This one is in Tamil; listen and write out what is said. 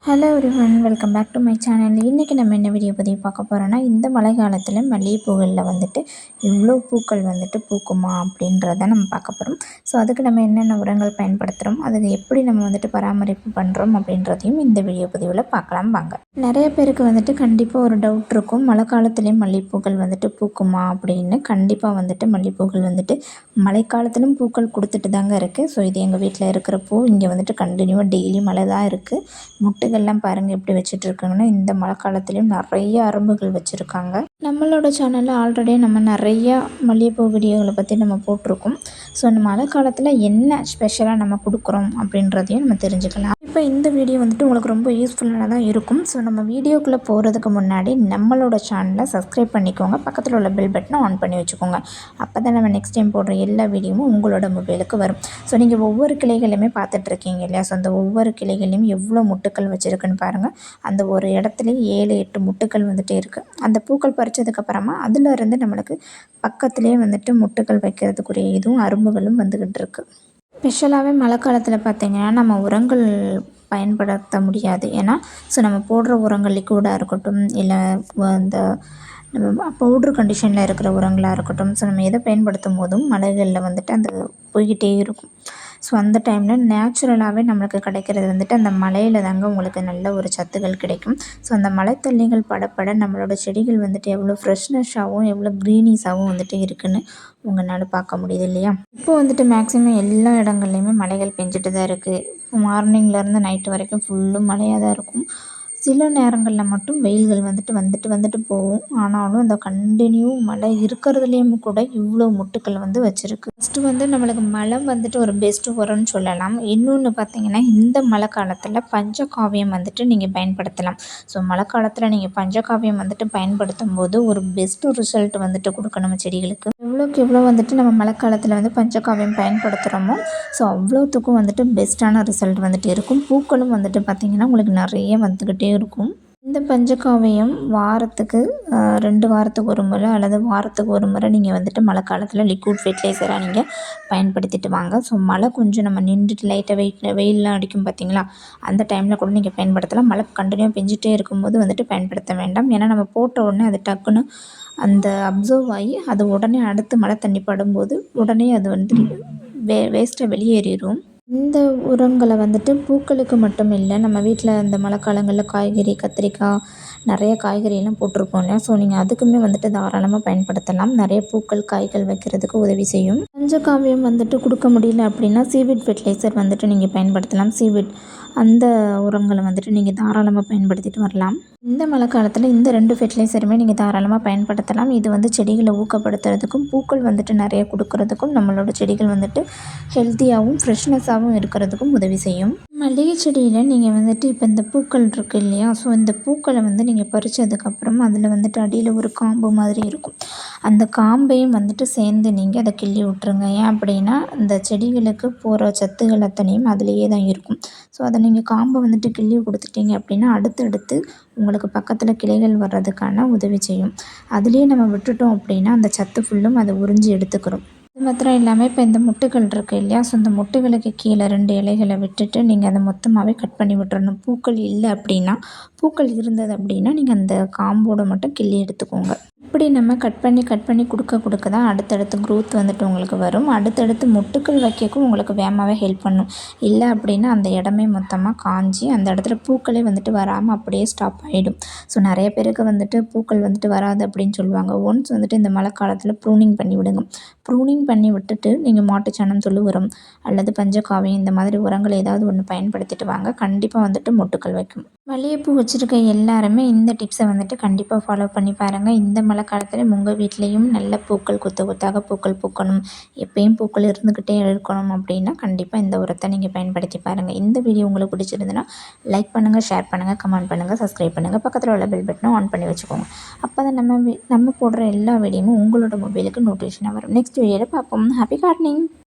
Hello everyone, welcome back to my channel. இன்றைக்கி நம்ம என்ன வீடியோ பற்றி பார்க்க போகிறோன்னா, இந்த மழை காலத்தில் மல்லிகைப்பூக்களில் வந்துட்டு இவ்வளோ பூக்கள் வந்துட்டு பூக்குமா அப்படின்றத நம்ம பார்க்க போகிறோம். ஸோ அதுக்கு நம்ம என்னென்ன உரங்கள் பயன்படுத்துகிறோம், அதுக்கு எப்படி நம்ம வந்துட்டு பராமரிப்பு பண்ணுறோம் அப்படின்றதையும் இந்த வீடியோ பதிவில் பார்க்கலாம் வாங்க. நிறைய பேருக்கு வந்துட்டு கண்டிப்பாக ஒரு டவுட் இருக்கும், மழை காலத்துலேயும் மல்லிகைப்பூக்கள் வந்துட்டு பூக்குமா அப்படின்னு. கண்டிப்பாக வந்துட்டு மல்லிகைப்பூக்கள் வந்துட்டு மழைக்காலத்திலும் பூக்கள் கொடுத்துட்டு தாங்க இருக்குது. ஸோ இது எங்கள் வீட்டில் இருக்கிற பூ. இங்கே வந்துட்டு கண்டினியூவாக டெய்லி மழை தான் இருக்குது. முட்டுகள்லாம் பாருங்கள் எப்படி வச்சுட்ருக்காங்கன்னா, இந்த மழை காலத்துலேயும் நிறைய அரும்புகள் வச்சுருக்காங்க. நம்மளோட சேனலில் ஆல்ரெடி நம்ம நிறையா மல்லிகைப்பூ வீடியோகளை பற்றி நம்ம போட்டிருக்கோம். ஸோ இந்த மழை காலத்தில் என்ன ஸ்பெஷலாக நம்ம கொடுக்குறோம் அப்படின்றதையும் நம்ம தெரிஞ்சுக்கலாம். இப்போ இந்த வீடியோ வந்துட்டு உங்களுக்கு ரொம்ப யூஸ்ஃபுல்லானதாக இருக்கும். ஸோ நம்ம வீடியோக்குள்ளே போகிறதுக்கு முன்னாடி நம்மளோட சேனலை சப்ஸ்கிரைப் பண்ணிக்கோங்க, பக்கத்தில் உள்ள பெல் பட்டனை ஆன் பண்ணி வச்சுக்கோங்க. அப்போ தான் நம்ம நெக்ஸ்ட் டைம் போடுற எல்லா வீடியோவும் உங்களோட மொபைலுக்கு வரும். ஸோ நீங்கள் ஒவ்வொரு கிளைகளுமே பார்த்துட்ருக்கீங்க இல்லையா? ஸோ அந்த ஒவ்வொரு கிளைகளையும் எவ்வளோ முட்டுக்கள் வச்சுருக்குன்னு பாருங்கள். அந்த ஒரு இடத்துலையும் 7-8 முட்டுக்கள் வந்துட்டு இருக்குது. அந்த பூக்கள் பறித்ததுக்கப்புறமா அதிலிருந்து நம்மளுக்கு பக்கத்துலேயே வந்துட்டு முட்டுக்கள் வைக்கிறதுக்குரிய இதுவும் அரும்புகளும் வந்துக்கிட்டு இருக்குது. ஸ்பெஷலாகவே மழை காலத்தில் பார்த்திங்கன்னா நம்ம உரங்கள் பயன்படுத்த முடியாது. ஏன்னா நம்ம போடுற உரங்கள் லிக்விடாக இருக்கட்டும், இல்லை இந்த நம்ம பவுட்ரு கண்டிஷனில் இருக்கிற உரங்களாக இருக்கட்டும், ஸோ நம்ம எதை பயன்படுத்தும் போதும் மலைகளில் வந்துட்டு அந்த போய்கிட்டே இருக்கும். ஸோ அந்த டைமில் நேச்சுரலாகவே நம்மளுக்கு கிடைக்கிறது வந்துட்டு அந்த மலையில் தாங்க உங்களுக்கு நல்ல ஒரு சத்துகள் கிடைக்கும். ஸோ அந்த மலை தண்ணிகள் படப்பட நம்மளோட செடிகள் வந்துட்டு எவ்வளோ ஃப்ரெஷ்னஸாகவும் எவ்வளோ க்ரீனிஸாகவும் வந்துட்டு இருக்குதுன்னு உங்களால் பார்க்க முடியுது இல்லையா? இப்போ வந்துட்டு மேக்ஸிமம் எல்லா இடங்கள்லையுமே மழைகள் பெஞ்சிட்டு தான் இருக்குது. மார்னிங்லேருந்து நைட்டு வரைக்கும் ஃபுல்லும் மழையாக தான் இருக்கும். சில நேரங்களில் மட்டும் வெயில்கள் வந்துட்டு போகும். ஆனாலும் அந்த கண்டினியூ மழை இருக்கிறதுலேயும் கூட இவ்வளோ முட்டுக்கள் வச்சுருக்கு. ஃபஸ்ட்டு நம்மளுக்கு மழை வந்துட்டு ஒரு பெஸ்ட்டு உரம்னு சொல்லலாம். இன்னொன்று பார்த்திங்கன்னா, இந்த மழை காலத்தில் பஞ்சகாவியம் நீங்கள் பயன்படுத்தலாம். ஸோ மழை காலத்தில் நீங்கள் பஞ்சகாவியம் பயன்படுத்தும் போது ஒரு பெஸ்ட்டு ரிசல்ட் கொடுக்கும் நம்ம செடிகளுக்கு. எவ்வளோக்கு எவ்வளோ நம்ம மழை காலத்தில் பஞ்சகாவியம் பயன்படுத்துகிறோமோ, ஸோ அவ்வளோத்துக்கும் பெஸ்ட்டான ரிசல்ட் இருக்கும். பூக்களும் பார்த்திங்கன்னா உங்களுக்கு நிறைய வந்துக்கிட்டே இருக்கும். இந்த பஞ்சகாவியம் வாரத்துக்கு 2 வாரத்துக்கு ஒரு முறை அல்லது வாரத்துக்கு ஒரு முறை நீங்கள் மழை காலத்தில் லிக்விட் ஃபெர்டிலைசராக நீங்கள் பயன்படுத்திட்டு வாங்க. ஸோ மழை கொஞ்சம் நம்ம நின்றுட்டு லைட்டாக வெயிலெலாம் அடிக்கும் பார்த்திங்களா, அந்த டைமில் கூட நீங்கள் பயன்படுத்தலாம். மழை கண்டினியூவாக பெஞ்சிட்டே இருக்கும்போது பயன்படுத்த வேண்டாம். ஏன்னா நம்ம போட்ட உடனே அது டக்குன்னு அந்த அப்சர்வ் ஆகி அது உடனே அடுத்து மழை தண்ணி படும்போது உடனே அது வேஸ்ட்டாக வெளியேறிடும். இந்த உரங்களை பூக்களுக்கு மட்டும் இல்லை, நம்ம வீட்டில் இந்த மழை காலங்களில் காய்கறி, கத்திரிக்காய், நிறைய காய்கறியெல்லாம் போட்டிருப்போம் இல்லையா? ஸோ நீங்கள் அதுக்குமே தாராளமாக பயன்படுத்தலாம். நிறைய பூக்கள், காய்கள் வைக்கிறதுக்கு உதவி செய்யும். பஞ்சகாவியம் கொடுக்க முடியல அப்படின்னா சீவிட் ஃபெர்டிலைசர் நீங்கள் பயன்படுத்தலாம். சீவிட் அந்த உரங்களை நீங்கள் தாராளமாக பயன்படுத்திட்டு வரலாம். இந்த மழை காலத்தில் இந்த 2 ஃபெர்டிலைசருமே நீங்கள் தாராளமாக பயன்படுத்தலாம். இது செடிகளை ஊக்கப்படுத்துறதுக்கும் பூக்கள் நிறைய கொடுக்கறதுக்கும் நம்மளோட செடிகள் ஹெல்த்தியாகவும் ஃப்ரெஷ்னஸாகவும் இருக்கிறதுக்கும் உதவி செய்யும். மல்லிகை செடியில் நீங்கள் இப்போ இந்த பூக்கள் இருக்குது இல்லையா? ஸோ இந்த பூக்களை நீங்கள் பறித்ததுக்கப்புறம் அதில் அடியில் ஒரு காம்பு மாதிரி இருக்கும். அந்த காம்பையும் சேர்ந்து நீங்கள் அதை கிள்ளி விட்டுருங்க. ஏன் அப்படின்னா இந்த செடிகளுக்கு போகிற சத்துகள் அத்தனையும் அதிலேயே தான் இருக்கும். ஸோ அதை நீங்கள் காம்பை கிள்ளி கொடுத்துட்டீங்க அப்படின்னா அடுத்தடுத்து உங்களுக்கு பக்கத்தில் கிளைகள் வர்றதுக்கான உதவி செய்யும். அதுலேயே நம்ம விட்டுட்டோம் அப்படின்னா அந்த சத்து ஃபுல்லும் அதை உறிஞ்சி எடுத்துக்கிறோம். அது மாத்திரம் இல்லாமல் இப்போ இந்த முட்டுகள் இருக்குது இல்லையா? ஸோ இந்த முட்டுகளுக்கு கீழே 2 இலைகளை விட்டுட்டு நீங்கள் அதை மொத்தமாகவே கட் பண்ணி விட்டுறணும். பூக்கள் இல்லை அப்படின்னா, பூக்கள் இருந்தது அப்படின்னா நீங்கள் அந்த காம்போடு மட்டும் கிள்ளி எடுத்துக்கோங்க. இப்படி நம்ம கட் பண்ணி கொடுக்க தான் அடுத்தடுத்து க்ரோத் உங்களுக்கு வரும். அடுத்தடுத்து முட்டுக்கள் வைக்கக்கும் உங்களுக்கு வேகமாகவே ஹெல்ப் பண்ணும். இல்லை அப்படின்னா அந்த இடமே மொத்தமாக காஞ்சி அந்த இடத்துல பூக்களே வராமல் அப்படியே ஸ்டாப் ஆகிடும். ஸோ நிறைய பேருக்கு பூக்கள் வராது அப்படின்னு சொல்லுவாங்க. ஒன்ஸ் இந்த மழை காலத்தில் ப்ரூனிங் பண்ணி விடுங்க. ப்ரூனிங் பண்ணி விட்டுட்டு நீங்கள் மாட்டுச்சாணம், தொழு உரம் அல்லது பஞ்சகாவியம் இந்த மாதிரி உரங்கள் ஏதாவது ஒன்று பயன்படுத்திட்டு வாங்க. கண்டிப்பாக முட்டுக்கள் வைக்கும். மல்லிகைப்பூ வச்சுருக்க எல்லாருமே இந்த டிப்ஸை கண்டிப்பாக ஃபாலோ பண்ணி பாருங்கள். இந்த மழை காலத்தில் உங்கள் வீட்லேயும் நல்ல பூக்கள் கொத்தாக பூக்கள் பூக்கணும், எப்பயும் பூக்கள் இருந்துக்கிட்டே இருக்கணும் அப்படின்னா கண்டிப்பாக இந்த உரத்தை நீங்கள் பயன்படுத்தி பாருங்கள். இந்த வீடியோ உங்களுக்கு பிடிச்சிருந்துன்னா லைக் பண்ணுங்கள், ஷேர் பண்ணுங்கள், கமெண்ட் பண்ணுங்கள், சப்ஸ்கிரைப் பண்ணுங்கள், பக்கத்தில் உள்ள பெல் பட்டனை ஆன் பண்ணி வச்சுக்கோங்க. அப்போ தான் நம்ம போடுற எல்லா வீடியோவும் உங்களோட மொபைலுக்கு நோட்டிஃபிகேஷனாக வரும். நெக்ஸ்ட் வீடியோவில் பார்ப்போம். Happy gardening.